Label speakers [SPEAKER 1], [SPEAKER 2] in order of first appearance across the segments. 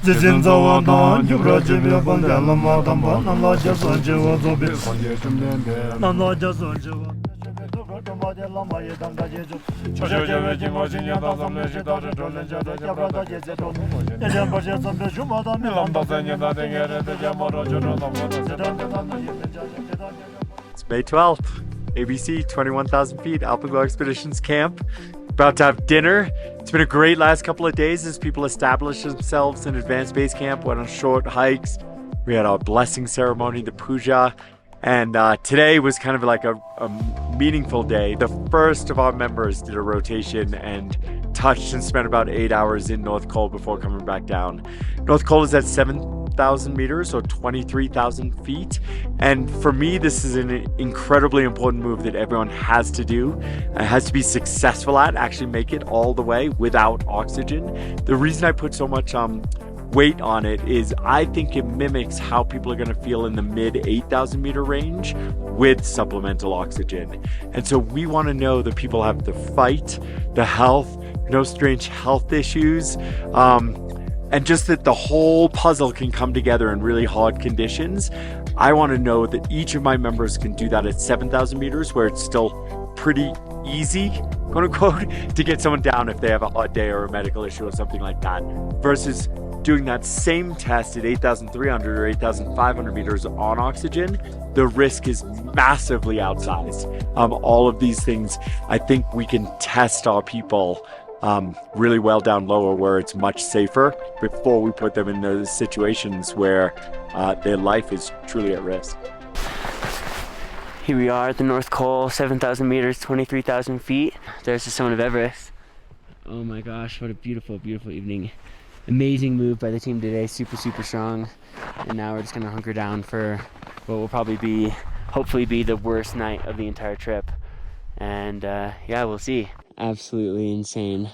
[SPEAKER 1] It's May 12th, ABC, 21,000 feet, Alpenglow Expeditions camp. About to have dinner. It's been a great last couple of days as people established themselves in advanced base camp, went on short hikes. We had our blessing ceremony, the puja, and today was kind of like a meaningful day. The first of our members did a rotation and touched and spent about 8 hours in North Col before coming back down. North Col is at 7,000 meters or 23,000 feet. And for me, this is an incredibly important move that everyone has to do. It has to be successful at, actually make it all the way without oxygen. The reason I put so much weight on it is I think it mimics how people are going to feel in the mid 8,000 meter range with supplemental oxygen. And so we want to know that people have the fight, the health, no strange health issues, and just that the whole puzzle can come together in really hard conditions. I want to know that each of my members can do that at 7,000 meters where it's still pretty easy, quote unquote, to get someone down if they have a hot day or a medical issue or something like that, versus doing that same test at 8,300 or 8,500 meters on oxygen. The risk is massively outsized. All of these things, I think we can test our people really well down lower where it's much safer before we put them in those situations where their life is truly at risk.
[SPEAKER 2] Here we are at the North Col, 7,000 meters, 23,000 feet. There's the summit of Everest. Oh my gosh, what a beautiful, beautiful evening. Amazing move by the team today, super, super strong. And now we're just gonna hunker down for what will probably be, hopefully be the worst night of the entire trip. And yeah, we'll see. Absolutely insane.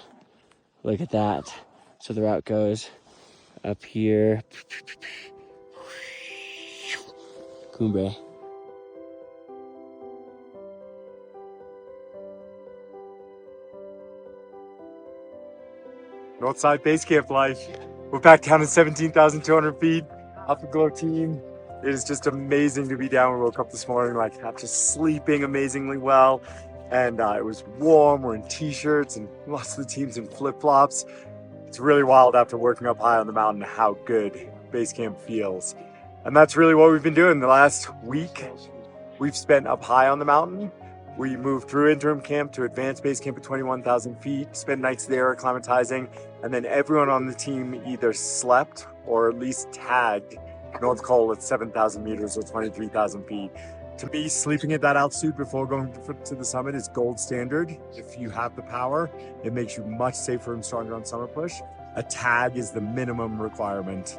[SPEAKER 2] Look at that. So the route goes up here. Cumbre.
[SPEAKER 1] North Side Base Camp life. We're back down to 17,200 feet. Alpenglow team. It is just amazing to be down. We woke up this morning like after sleeping amazingly well. And it was warm. We're in t-shirts and lots of the team's in flip-flops. It's really wild after working up high on the mountain how good base camp feels. And that's really what we've been doing the last week. We've spent up high on the mountain. We moved through interim camp to advanced base camp at 21,000 feet, spent nights there acclimatizing, and then everyone on the team either slept or at least tagged North Col at 7,000 meters or 23,000 feet. To me, sleeping at that altitude before going to the summit is gold standard. If you have the power, it makes you much safer and stronger on summit push. A tag is the minimum requirement.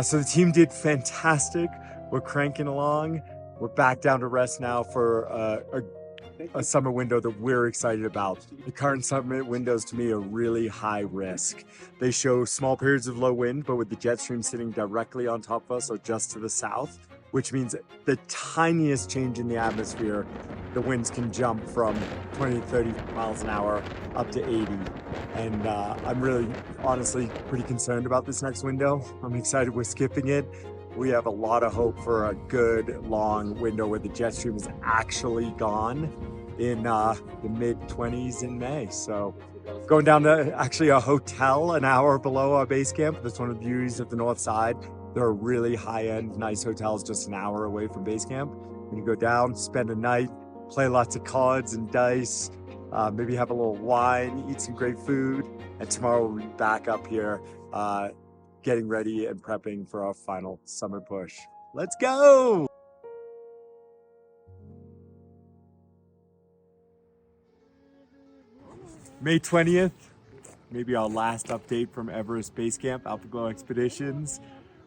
[SPEAKER 1] So the team did fantastic. We're cranking along. We're back down to rest now for a summer window that we're excited about. The current summit windows to me are really high risk. They show small periods of low wind, but with the jet stream sitting directly on top of us or just to the south, which means the tiniest change in the atmosphere, the winds can jump from 20 to 30 miles an hour up to 80. And I'm really, honestly, pretty concerned about this next window. I'm excited we're skipping it. We have a lot of hope for a good long window where the jet stream is actually gone in the mid-20s in May. So going down to actually a hotel an hour below our base camp. That's one of the beauties of the North Side. There are really high-end, nice hotels just an hour away from base camp. When you go down, spend a night, play lots of cards and dice, maybe have a little wine, eat some great food, and tomorrow we'll be back up here getting ready and prepping for our final summer push. Let's go! May 20th, maybe our last update from Everest Base Camp, Alpenglow Expeditions.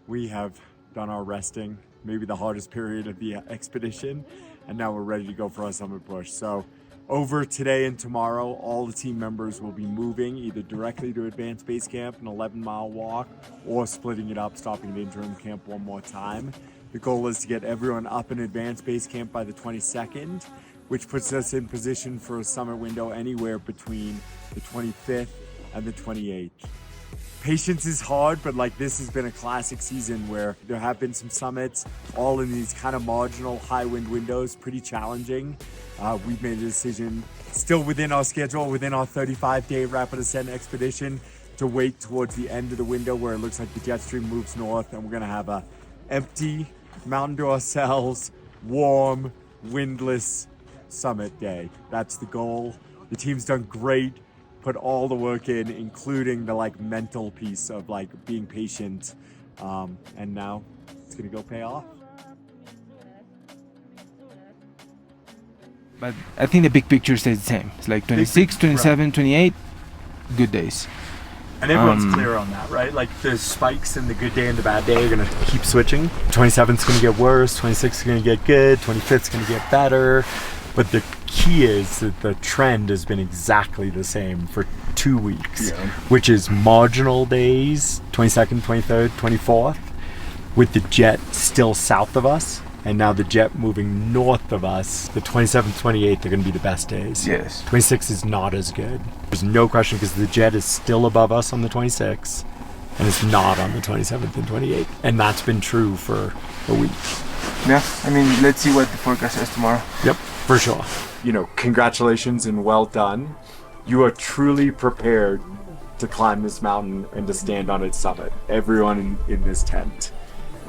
[SPEAKER 1] We have done our resting, maybe the hardest period of the expedition, and now we're ready to go for our summer push. So over today and tomorrow, all the team members will be moving either directly to advanced base camp, an 11-mile walk, or splitting it up, stopping at interim camp one more time. The goal is to get everyone up in advanced base camp by the 22nd, which puts us in position for a summer window anywhere between the 25th and the 28th. patience is hard, but like this has been a classic season where there have been some summits all in these kind of marginal high wind windows, pretty challenging. We've made a decision still within our schedule, within our 35-day Rapid Ascent expedition, to wait towards the end of the window where it looks like the jet stream moves north, and we're gonna have a empty, mountain to ourselves, warm, windless summit day. That's the goal. The team's done great, put all the work in, including the like mental piece of like being patient, and now it's gonna go pay off.
[SPEAKER 3] But I think the big picture stays the same. It's like 26, 27, 28, good days.
[SPEAKER 1] And everyone's clear on that, right? Like the spikes and the good day and the bad day are gonna keep switching. 27th's gonna get worse, 26th is gonna get good, 25th's gonna get better. But the key is that the trend has been exactly the same for 2 weeks, which is marginal days, 22nd, 23rd, 24th, with the jet still south of us. And now the jet moving north of us, the 27th, 28th are going to be the best days.
[SPEAKER 3] Yes.
[SPEAKER 1] 26th is not as good. There's no question because the jet is still above us on the 26th and it's not on the 27th and 28th. And that's been true for a week.
[SPEAKER 3] Yeah, I mean, let's see what the forecast says tomorrow.
[SPEAKER 1] Yep, for sure. You know, congratulations and well done. You are truly prepared to climb this mountain and to stand on its summit. Everyone in this tent.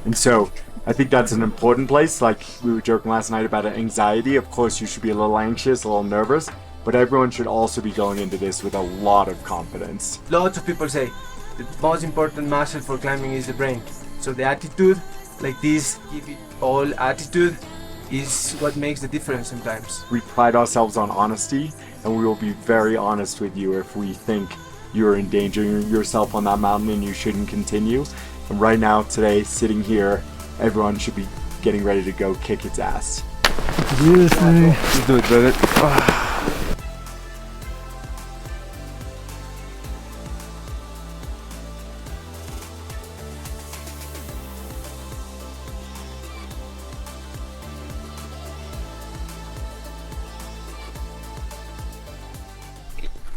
[SPEAKER 1] And so I think that's an important place. Like we were joking last night about anxiety. Of course, you should be a little anxious, a little nervous, but everyone should also be going into this with a lot of confidence.
[SPEAKER 4] Lots of people say the most important muscle for climbing is the brain. So the attitude, like this, give it all attitude, is what makes the difference sometimes.
[SPEAKER 1] We pride ourselves on honesty, and we will be very honest with you if we think you're endangering yourself on that mountain and you shouldn't continue. And right now, today, sitting here, everyone should be getting ready to go kick its ass.
[SPEAKER 3] Let's do it, brother.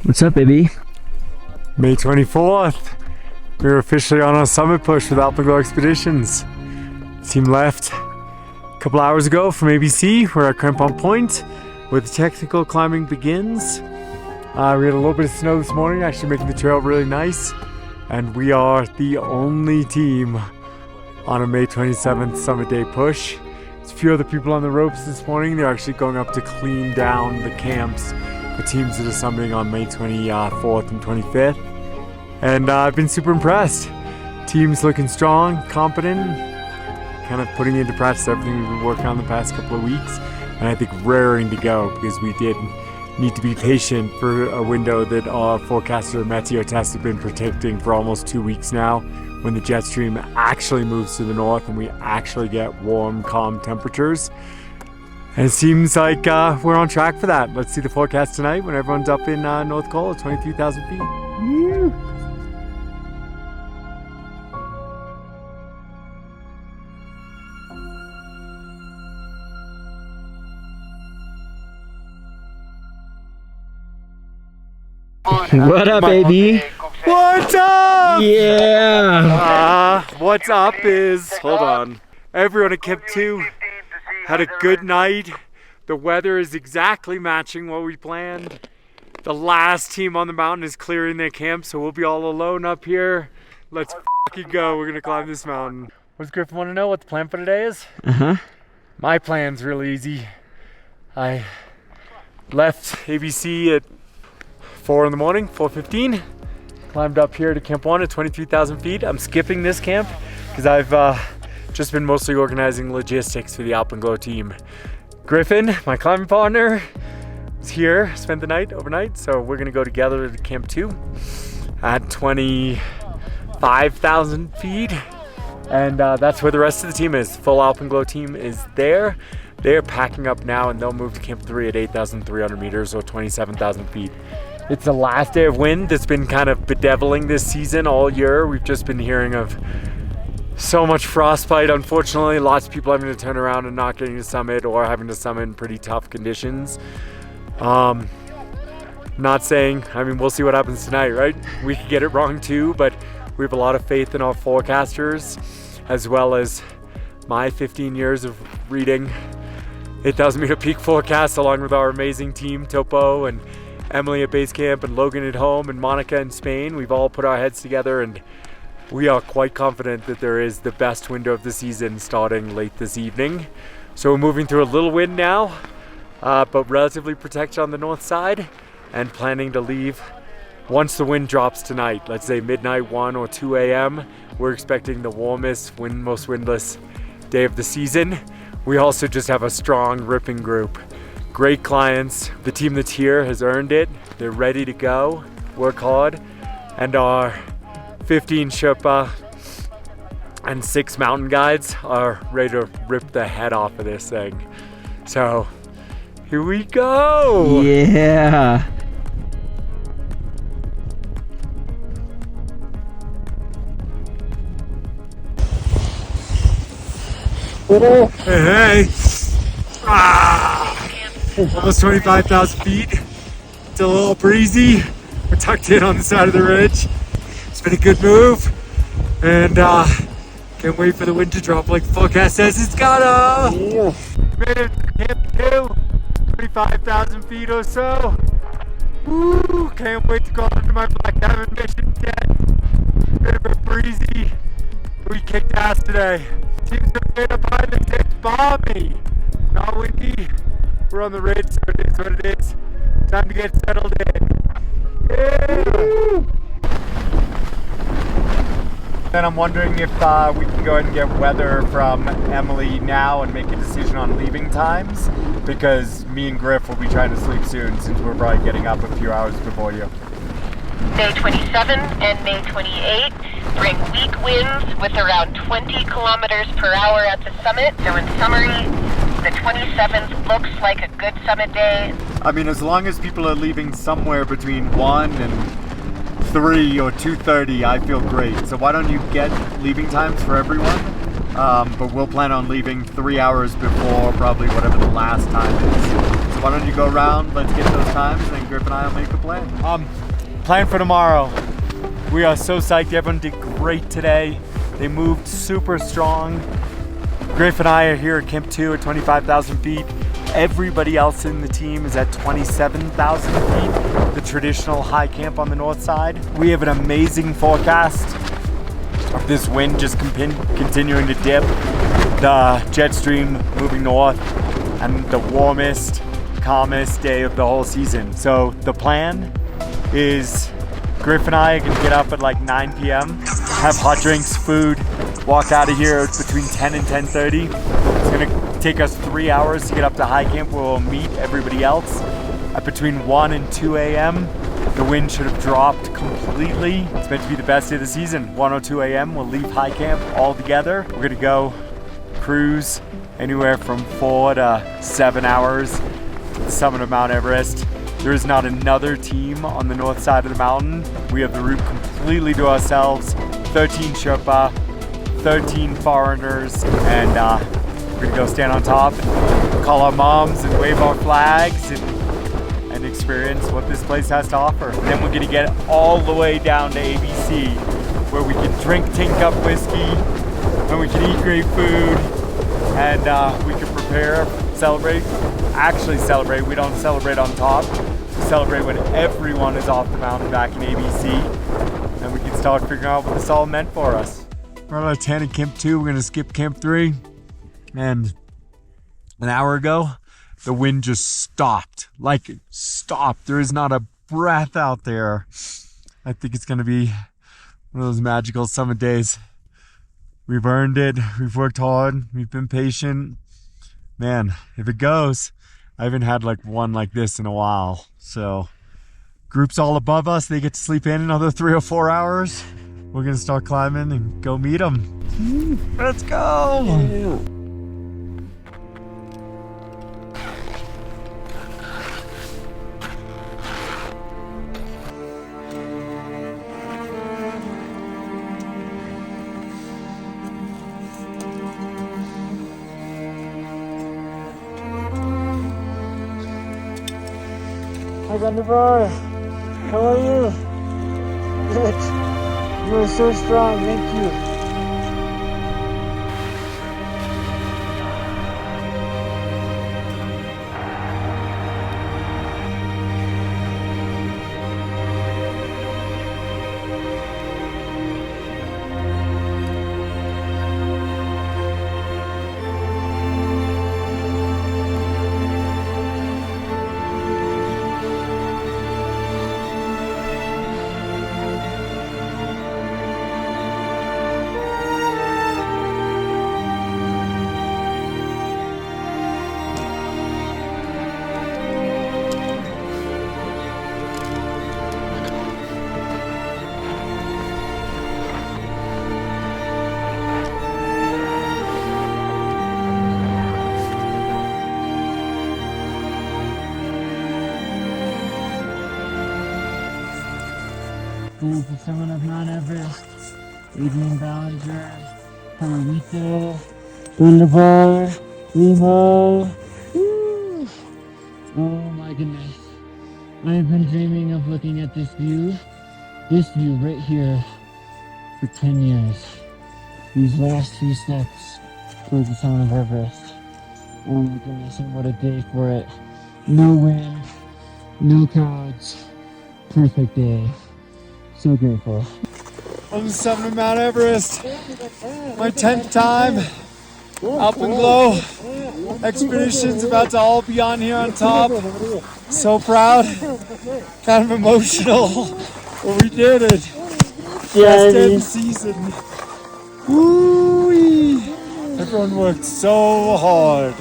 [SPEAKER 2] What's up, baby?
[SPEAKER 1] May 24th, we're officially on our summit push with Alpenglow Expeditions. Team left a couple hours ago from ABC. We're at Crampon Point where the technical climbing begins. We had a little bit of snow this morning, actually making the trail really nice. And we are the only team on a May 27th summit day push. There's a few other people on the ropes this morning. They're actually going up to clean down the camps for teams that are summiting on May 24th and 25th. And I've been super impressed. Team's looking strong, competent, kind of putting into practice everything we've been working on the past couple of weeks. And I think raring to go because we did need to be patient for a window that our forecaster Meteo Test have been predicting for almost 2 weeks now, when the jet stream actually moves to the north and we actually get warm, calm temperatures. And it seems like we're on track for that. Let's see the forecast tonight when everyone's up in North Col at 23,000 feet. Woo!
[SPEAKER 2] What up, baby?
[SPEAKER 1] What's up?
[SPEAKER 2] Yeah!
[SPEAKER 1] What's up is, hold on. Everyone at Camp 2 had a good night. The weather is exactly matching what we planned. The last team on the mountain is clearing their camp, so we'll be all alone up here. Let's fucking go. We're gonna climb this mountain. What does Griffin want to know? What the plan for today is? My plan's real easy. I left ABC at 4 in the morning, 4:15. Climbed up here to Camp 1 at 23,000 feet. I'm skipping this camp because I've just been mostly organizing logistics for the Alpenglow team. Griffin, my climbing partner, is here, spent the night overnight, so we're gonna go together to Camp 2 at 25,000 feet. And that's where the rest of the team is. Full Alpenglow team is there. They're packing up now and they'll move to Camp 3 at 8,300 meters or 27,000 feet. It's the last day of wind that's been kind of bedeviling this season all year. We've just been hearing of so much frostbite, unfortunately. Lots of people having to turn around and not getting to summit or having to summit in pretty tough conditions. Not saying, I mean, we'll see what happens tonight, right? We could get it wrong too, but We have a lot of faith in our forecasters, as well as my 15 years of reading 8,000 meter peak forecasts, along with our amazing team, Topo and Emily at base camp and Logan at home and Monica in Spain. We've all put our heads together and we are quite confident that there is the best window of the season starting late this evening. So we're moving through a little wind now, but relatively protected on the north side, and planning to leave once the wind drops tonight. Let's say midnight, 1 or 2 a.m. We're expecting the warmest, most windless day of the season. We also just have a strong ripping group. Great clients. The team that's here has earned it. They're ready to go, work hard, and our 15 Sherpa and 6 mountain guides are ready to rip the head off of this thing. So here we go.
[SPEAKER 2] Yeah.
[SPEAKER 1] Hey, hey. Almost 25,000 feet. It's a little breezy. We're tucked in on the side of the ridge. It's been a good move. And can't wait for the wind to drop like the forecast says it's gonna. Made it to Camp 2. 25,000 feet or so. Woo! Can't wait to go onto my Black Diamond mission jet. Bit of a breezy. We kicked ass today. Teams are made up high, it's balmy. Not windy. We're on the ridge, so it is what it is. Time to get settled in. Yeah! Then I'm wondering if we can go ahead and get weather from Emily now and make a decision on leaving times, because me and Griff will be trying to sleep soon since we're probably getting up a few hours before you.
[SPEAKER 5] May 27 and May 28 bring weak winds with around 20 kilometers per hour at the summit. So in summary, the 27th looks like a good summit day.
[SPEAKER 1] I mean, as long as people are leaving somewhere between 1 and 3 or 2:30, I feel great. So why don't you get leaving times for everyone? But we'll plan on leaving 3 hours before probably whatever the last time is. So why don't you go around, let's get those times, and then Griff and I will make a plan. Plan for tomorrow. We are so psyched. Everyone did great today. They moved super strong. Griff and I are here at Camp 2 at 25,000 feet. Everybody else in the team is at 27,000 feet, the traditional high camp on the north side. We have an amazing forecast of this wind just continuing to dip, the jet stream moving north, and the warmest, calmest day of the whole season. So the plan is Griff and I are gonna get up at like 9 p.m., have hot drinks, food, walk out of here between 10 and 10:30. It's gonna take us 3 hours to get up to high camp where we'll meet everybody else. At between 1 and 2 a.m., the wind should have dropped completely. It's meant to be the best day of the season. 1 or 2 a.m., we'll leave high camp all together. We're gonna go cruise anywhere from 4 to 7 hours to the summit of Mount Everest. There is not another team on the north side of the mountain. We have the route completely to ourselves. 13 Sherpa, 13 foreigners, and we're gonna go stand on top and call our moms and wave our flags and experience what this place has to offer. And then we're gonna get all the way down to ABC, where we can drink tin cup whiskey, and we can eat great food, and we can prepare, celebrate. Actually celebrate, we don't celebrate on top. We celebrate when everyone is off the mountain back in ABC, and we can start figuring out what this all meant for us. We're on 10 at Camp 2, we're gonna skip Camp 3, and an hour ago, the wind just stopped. Like, it stopped. There is not a breath out there. I think it's gonna be one of those magical summit days. We've earned it, we've worked hard, we've been patient. Man, if it goes, I haven't had like one like this in a while. So, group's all above us, they get to sleep in another 3 or 4 hours. We're gonna start climbing and go meet them. Let's go! Yeah. Hi Jennifer, how are you? Good.
[SPEAKER 2] You are so strong. Thank you. There's the summit of Mount Everest. Adrian Ballinger, Carmelito, Wunderbar, Limo. Woo! Oh my goodness. I've been dreaming of looking at this view right here, for 10 years. These last few steps towards the summit of Everest. Oh my goodness, and what a day for it. No wind, no clouds, perfect day. So grateful.
[SPEAKER 1] On the summit of Mount Everest, my 10th time. Alpenglow Expeditions about to all be on here on top. So proud, kind of emotional, but we did it. Best day of the season. Woo-wee. Everyone worked so hard.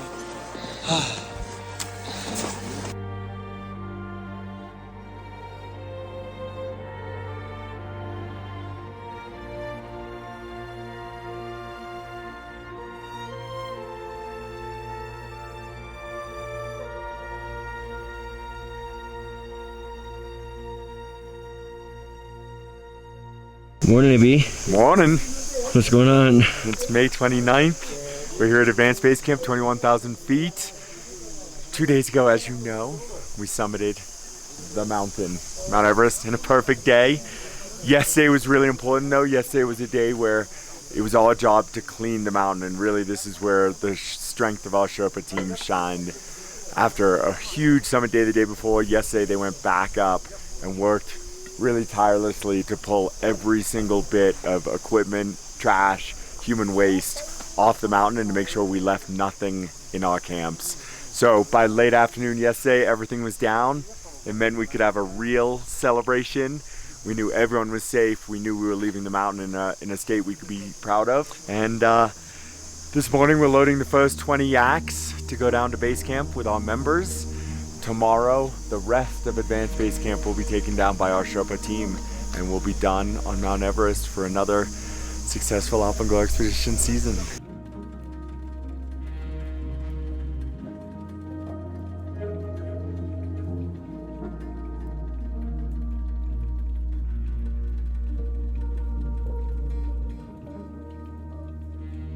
[SPEAKER 2] Morning, AB.
[SPEAKER 1] Morning.
[SPEAKER 2] What's going on?
[SPEAKER 1] It's May 29th. We're here at Advanced Base Camp, 21,000 feet. 2 days ago, as you know, we summited the mountain, Mount Everest, in a perfect day. Yesterday was really important though. Yesterday was a day where it was our job to clean the mountain, and really this is where the strength of our Sherpa team shined. After a huge summit day the day before, yesterday they went back up and worked really tirelessly to pull every single bit of equipment, trash, human waste off the mountain and to make sure we left nothing in our camps. So by late afternoon yesterday, everything was down. It meant we could have a real celebration. We knew everyone was safe. We knew we were leaving the mountain in a state we could be proud of. And this morning we're loading the first 20 yaks to go down to base camp with our members. Tomorrow, the rest of Advanced Base Camp will be taken down by our Sherpa team, and we'll be done on Mount Everest for another successful Alpenglow Expedition season.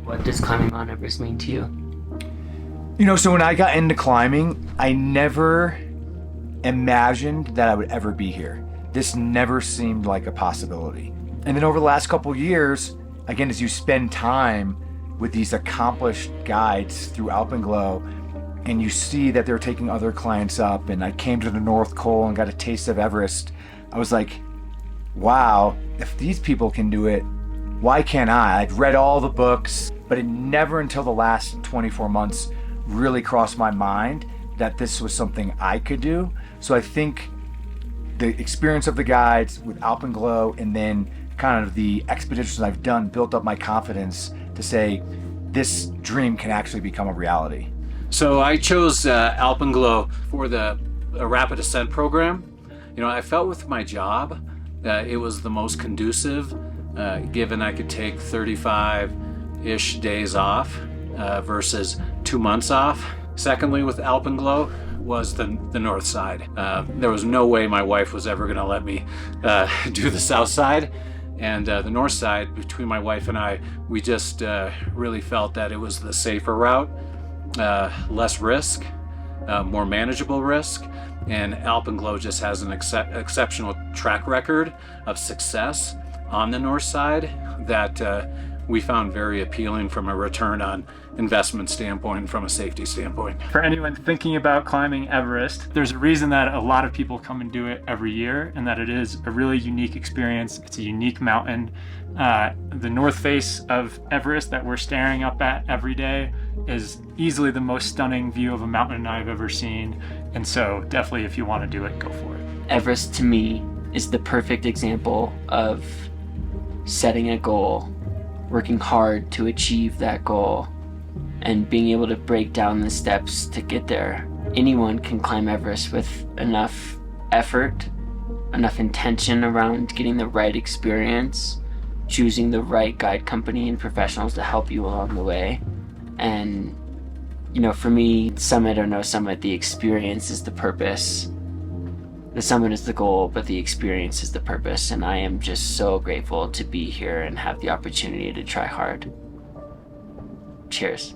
[SPEAKER 2] What does climbing Mount Everest mean to you?
[SPEAKER 6] You know, so when I got into climbing, I never imagined that I would ever be here. This never seemed like a possibility. And then over the last couple of years, again, as you spend time with these accomplished guides through Alpenglow, and you see that they're taking other clients up, and I came to the North Pole and got a taste of Everest, I was like, wow, if these people can do it, why can't I? I'd read all the books, but it never until the last 24 months really crossed my mind that this was something I could do. So I think the experience of the guides with Alpenglow and then kind of the expeditions I've done built up my confidence to say this dream can actually become a reality.
[SPEAKER 7] So I chose Alpenglow for the Rapid Ascent Program. You know, I felt with my job it was the most conducive, given I could take 35-ish days off versus 2 months off. Secondly, with Alpenglow was the North Side. There was no way my wife was ever going to let me do the South Side. And the North Side, between my wife and I, we just really felt that it was the safer route, less risk, more manageable risk. And Alpenglow just has an exceptional track record of success on the north side that we found very appealing from a return on investment standpoint and from a safety standpoint.
[SPEAKER 8] For anyone thinking about climbing Everest, there's a reason that a lot of people come and do it every year, and that it is a really unique experience. It's a unique mountain. The north face of Everest that we're staring up at every day is easily the most stunning view of a mountain I've ever seen. And so definitely, if you want to do it, go for it.
[SPEAKER 2] Everest to me is the perfect example of setting a goal, working hard to achieve that goal, and being able to break down the steps to get there. Anyone can climb Everest with enough effort, enough intention around getting the right experience, choosing the right guide company and professionals to help you along the way. And, you know, for me, summit or no summit, the experience is the purpose. The summit is the goal, but the experience is the purpose. And I am just so grateful to be here and have the opportunity to try hard. Cheers.